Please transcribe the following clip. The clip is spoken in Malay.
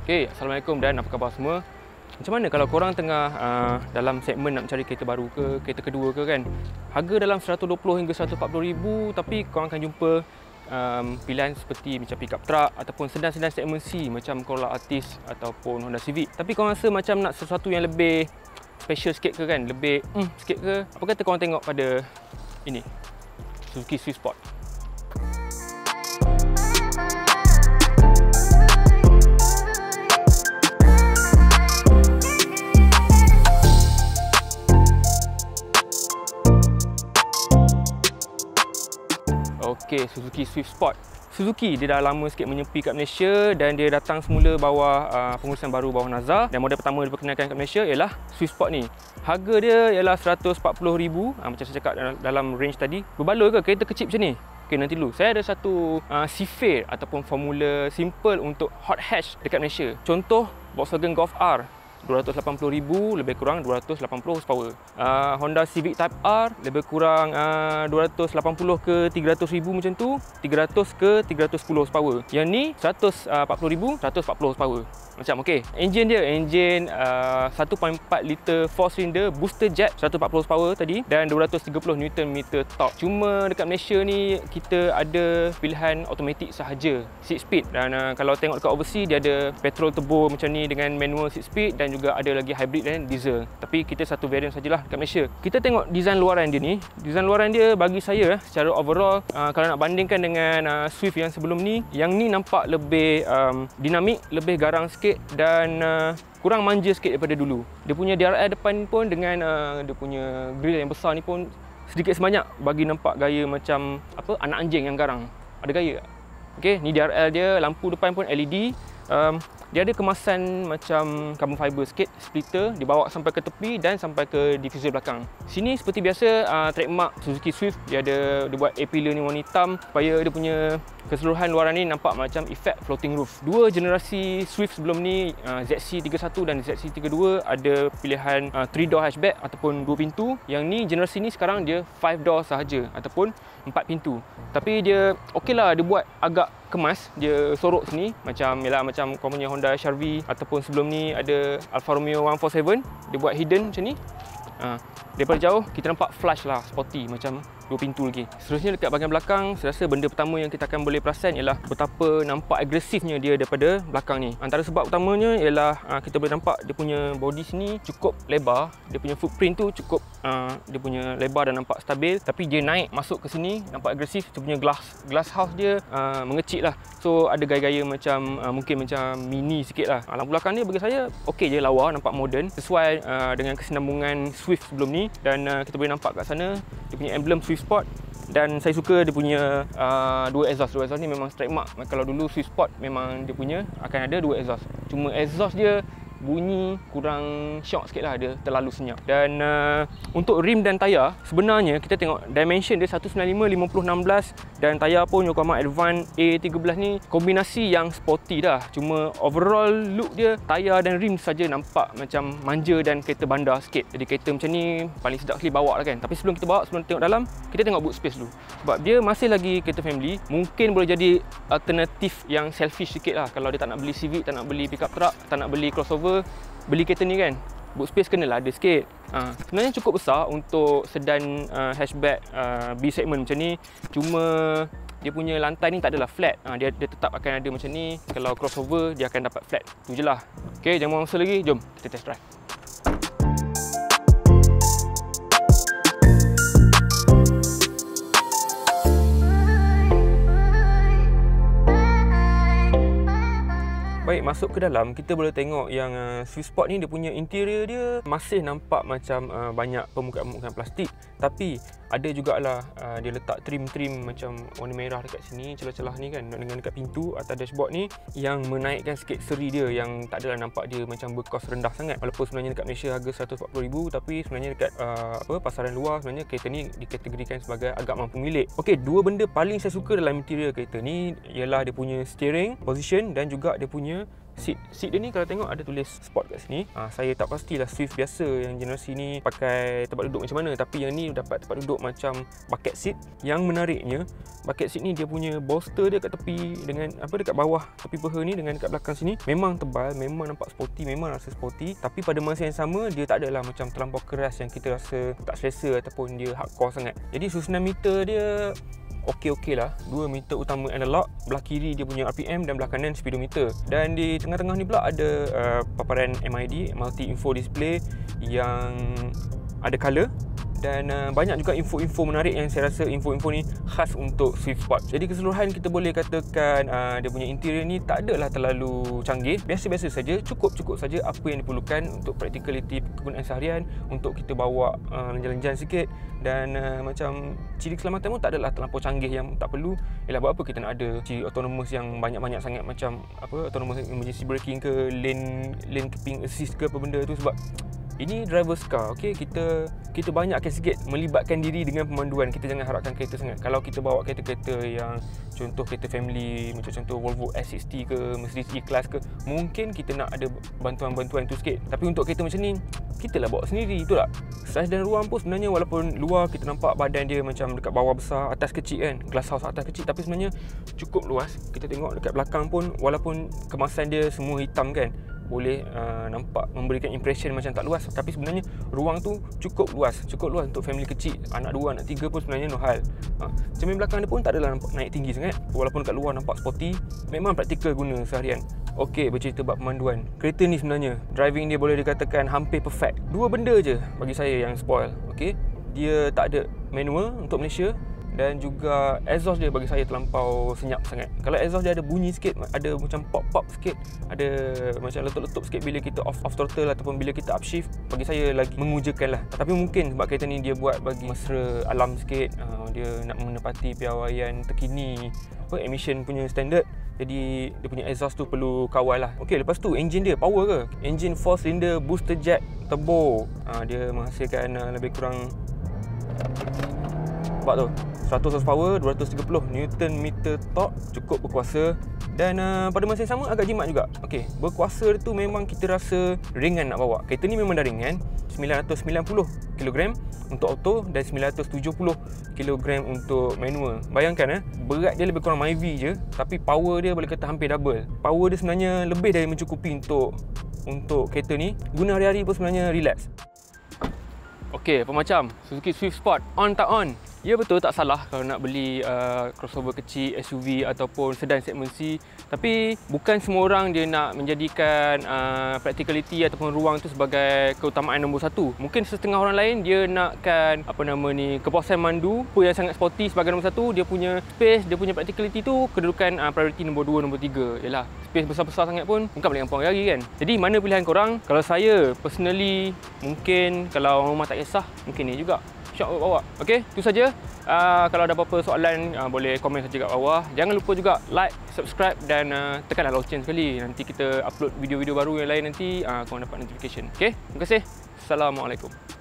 Okay, Assalamualaikum dan apa khabar semua? Macam mana kalau korang tengah dalam segmen nak mencari kereta baru ke, kereta kedua ke kan? Harga dalam 120 hingga 140 ribu, tapi korang akan jumpa pilihan seperti macam pickup truck ataupun sedan-sedan segmen C macam Corolla Altis ataupun Honda Civic. Tapi korang rasa macam nak sesuatu yang lebih special sikit ke kan? Lebih sikit ke? Apa kata korang tengok pada ini, Suzuki Swift Sport. Okey, Suzuki Swift Sport. Suzuki dia dah lama sikit menyepi kat Malaysia dan dia datang semula bawah pengurusan baru bawah Naza, dan model pertama diperkenalkan kat Malaysia ialah Swift Sport ni. Harga dia ialah 140,000, macam saya cakap dalam range tadi. Berbaloi ke kereta kecil macam ni? Okey, nanti dulu. Saya ada satu Seafair ataupun formula simple untuk hot hatch dekat Malaysia. Contoh Volkswagen Golf R 280,000, lebih kurang 280 horsepower. Honda Civic Type R lebih kurang 280 ke 300,000 macam tu, 300 ke 310 horsepower. Yang ni 140,000, 140 horsepower. Macam okey. Enjin dia, enjin 1.4 liter 4 cylinder booster jet 140 horsepower tadi dan 230 Nm torque. Cuma dekat Malaysia ni kita ada pilihan automatic sahaja 6 speed, dan kalau tengok dekat overseas dia ada petrol turbo macam ni dengan manual 6 speed, dan juga ada lagi hybrid dan diesel. Tapi kita satu variant sajalah dekat Malaysia. Kita tengok design luaran dia ni. Design luaran dia bagi saya secara overall, kalau nak bandingkan dengan Swift yang sebelum ni, yang ni nampak lebih dinamik, lebih garang sikit dan kurang manja sikit daripada dulu. Dia punya DRL depan pun dengan dia punya grill yang besar ni pun sedikit sebanyak bagi nampak gaya macam apa, anak anjing yang garang. Ada gaya tak? Okey, ni DRL dia, lampu depan pun LED. Dia ada kemasan macam carbon fiber sikit, splitter dibawa sampai ke tepi dan sampai ke diffuser belakang. Sini seperti biasa trademark Suzuki Swift, dia buat A-pillar ni warna hitam supaya dia punya keseluruhan luaran ni nampak macam efek floating roof. Dua generasi Swift sebelum ni, ZC31 dan ZC32 ada pilihan 3-door hatchback ataupun 2 pintu. Yang ni generasi ni sekarang dia 5-door sahaja ataupun 4 pintu. Tapi dia okeylah, dia buat agak kemas, dia sorok sini macam kau punya Honda HR-V ataupun sebelum ni ada Alfa Romeo 147, dia buat hidden macam ni. Daripada jauh kita nampak flash lah, sporty macam 2 pintu lagi. Seterusnya dekat bahagian belakang, saya rasa benda pertama yang kita akan boleh perasan ialah betapa nampak agresifnya dia daripada belakang ni. Antara sebab utamanya ialah kita boleh nampak dia punya body sini cukup lebar, dia punya footprint tu cukup dia punya lebar dan nampak stabil. Tapi dia naik masuk ke sini nampak agresif, dia punya glass house dia mengecil lah. So ada gaya-gaya macam mungkin macam mini sikit lah. Lampu belakang ni bagi saya okey je, lawa, nampak moden, sesuai dengan kesinambungan Swift sebelum ni. Dan kita boleh nampak kat sana dia punya emblem Swift Sport, dan saya suka dia punya dua exhaust. Dua exhaust ni memang trademark. Kalau dulu Swift Sport memang dia punya akan ada dua exhaust. Cuma exhaust dia bunyi kurang shock sikit lah, dia terlalu senyap. Dan untuk rim dan tayar, sebenarnya kita tengok dimension dia 195/50/16 dan tayar pun Yokohama Advance A13 ni kombinasi yang sporty dah. Cuma overall look dia, tayar dan rim saja nampak macam manja dan kereta bandar sikit. Jadi kereta macam ni paling sedap sekali bawa lah kan. Tapi sebelum kita bawa, sebelum tengok dalam, kita tengok boot space dulu. Sebab dia masih lagi kereta family, mungkin boleh jadi alternatif yang selfish sikit lah. Kalau dia tak nak beli Civic, tak nak beli pickup truck, tak nak beli crossover, beli kereta ni kan, boot space kenalah ada sikit. Sebenarnya cukup besar untuk sedan hatchback B segment macam ni. Cuma dia punya lantai ni tak adalah flat. Dia tetap akan ada macam ni. Kalau crossover dia akan dapat flat. Tu je lah. Okay, jangan buang masa lagi, jom kita test drive. Baik, masuk ke dalam, kita boleh tengok yang Swift Sport ni dia punya interior dia masih nampak macam banyak permukaan-permukaan plastik. Tapi ada jugalah dia letak trim-trim macam warna merah dekat sini, celah-celah ni kan, dengan dekat pintu atas dashboard ni, yang menaikkan sikit seri dia, yang tak adalah nampak dia macam berkos rendah sangat. Walaupun sebenarnya dekat Malaysia harga 140,000, tapi sebenarnya dekat pasaran luar sebenarnya kereta ni dikategorikan sebagai agak mampu milik. Okey, dua benda paling saya suka dalam interior kereta ni ialah dia punya steering position dan juga dia punya Seat dia ni kalau tengok ada tulis Sport kat sini. Saya tak pastilah Swift biasa yang generasi ni pakai tempat duduk macam mana, tapi yang ni dapat tempat duduk macam bucket seat. Yang menariknya, bucket seat ni dia punya bolster dia kat tepi dengan dekat bawah tepi peha ni dengan kat belakang sini memang tebal, memang nampak sporty, memang rasa sporty, tapi pada masa yang sama dia tak adalah macam terlampau keras yang kita rasa tak selesa ataupun dia hardcore sangat. Jadi susunan meter dia okey lah. 2 meter utama analog, belah kiri dia punya RPM dan belah kanan speedometer. Dan di tengah-tengah ni pula ada paparan MID, multi info display yang ada color. Dan banyak juga info-info menarik yang saya rasa info-info ni khas untuk Swift Sport. Jadi keseluruhan kita boleh katakan dia punya interior ni tak adalah terlalu canggih. Biasa-biasa saja, cukup saja apa yang diperlukan untuk practicality kegunaan seharian, untuk kita bawa jalan-jalan sikit. Dan macam ciri keselamatan pun tak adalah terlampau canggih yang tak perlu. Ialah buat apa kita nak ada ciri autonomous yang banyak-banyak sangat, macam autonomous emergency braking ke, lane keeping assist ke apa benda tu, sebab ini driver's car, okey, kita banyakkan sikit melibatkan diri dengan pemanduan. Kita jangan harapkan kereta sangat. Kalau kita bawa kereta-kereta yang contoh kereta family, macam contoh Volvo S60 ke, Mercedes E-Class ke, mungkin kita nak ada bantuan-bantuan tu sikit. Tapi untuk kereta macam ni, kita lah bawa sendiri, betul tak? Saiz dan ruang pun sebenarnya walaupun luar kita nampak badan dia macam dekat bawah besar, atas kecil kan, glass house atas kecil, tapi sebenarnya cukup luas. Kita tengok dekat belakang pun, walaupun kemasan dia semua hitam kan, boleh nampak memberikan impression macam tak luas, tapi sebenarnya ruang tu cukup luas untuk family kecil, anak 2, anak 3 pun sebenarnya no hal. Cermin belakang dia pun tak adalah nampak naik tinggi sangat, walaupun kat luar nampak sporty, memang praktikal guna seharian. Okey, bercerita bab pemanduan. Kereta ni sebenarnya driving dia boleh dikatakan hampir perfect. 2 benda je bagi saya yang spoil. Okey, dia tak ada manual untuk Malaysia. Dan juga exhaust dia bagi saya terlampau senyap sangat. Kalau exhaust dia ada bunyi sikit, ada macam pop-pop sikit, ada macam letup-letup sikit bila kita off throttle ataupun bila kita upshift, bagi saya lagi mengujakan lah. Tapi mungkin sebab kereta ni dia buat bagi mesra alam sikit, dia nak menepati piawaian terkini, emission punya standard. Jadi dia punya exhaust tu perlu kawal lah. Okey, lepas tu engine dia power ke? Engine 4 cylinder booster jet turbo. Dia menghasilkan lebih kurang, nampak tu, 100 horsepower, 230 Newton meter torque, cukup berkuasa. Dan pada masa yang sama agak jimat juga. Okey, berkuasa tu memang kita rasa ringan nak bawa. Kereta ni memang dah ringan, 990 kg untuk auto dan 970 kg untuk manual. Bayangkan berat dia lebih kurang Myvi je, tapi power dia boleh kata hampir double. Power dia sebenarnya lebih dari mencukupi untuk kereta ni. Guna hari-hari pun sebenarnya relax. Okey, apa macam Suzuki Swift Sport, on tak on? Ya, betul, tak salah kalau nak beli crossover kecil, SUV ataupun sedan segmen C. Tapi bukan semua orang dia nak menjadikan practicality ataupun ruang tu sebagai keutamaan nombor 1. Mungkin setengah orang lain dia nakkan kepuasan mandu yang sangat sporty sebagai nombor 1. Dia punya space, dia punya practicality tu kedudukan priority nombor 2, nombor 3. Yalah, space besar-besar sangat pun bukan balik kampung lagi kan. Jadi mana pilihan korang? Kalau saya personally, mungkin kalau orang rumah tak kisah, mungkin ni juga syok bawa. Okey, itu saja. Kalau ada apa-apa soalan, boleh komen saja kat bawah. Jangan lupa juga like, subscribe dan tekanlah lonceng sekali. Nanti kita upload video-video baru yang lain nanti, korang dapat notification. Okey, terima kasih. Assalamualaikum.